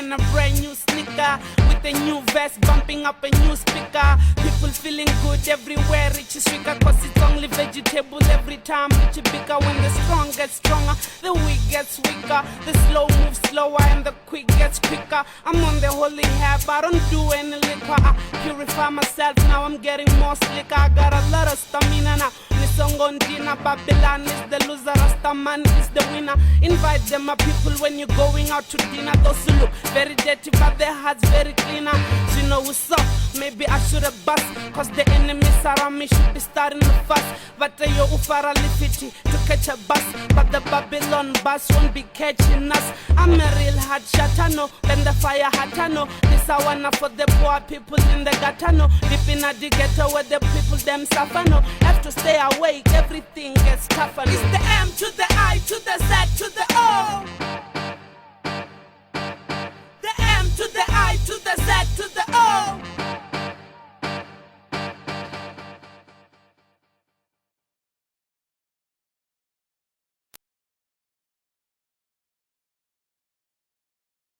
in a brand new sneaker with a new vest, bumping up a new speaker. People feeling good everywhere, rich is weaker, cause it's only vegetable every time. Rich bigger when the strong gets stronger, the weak gets weaker, the slow moves slower and the quick gets quicker. I'm on the holy herb, I don't do any liquor. I purify myself, now I'm getting more slicker. I got a lot of stamina now. Nisongondina, Babylon is the loser, Rastaman is the winner. Invite them, my people, when you're going out to dinner. Those who look very dirty, but their hearts very cleaner. So you know what's up, maybe I should have bust, cause the enemies around me should be starting to fuss. But yo ufara lifiti to catch a bus, but the Babylon bus won't be catching us. I'm a real hard shot, I know, then the fire hot, I know. This I wanna for the poor people in the gutter, no. Deep in the ghetto where the people them suffer, no. Have to stay awake, everything gets tougher, no. It's the M to the I to the Z to the O.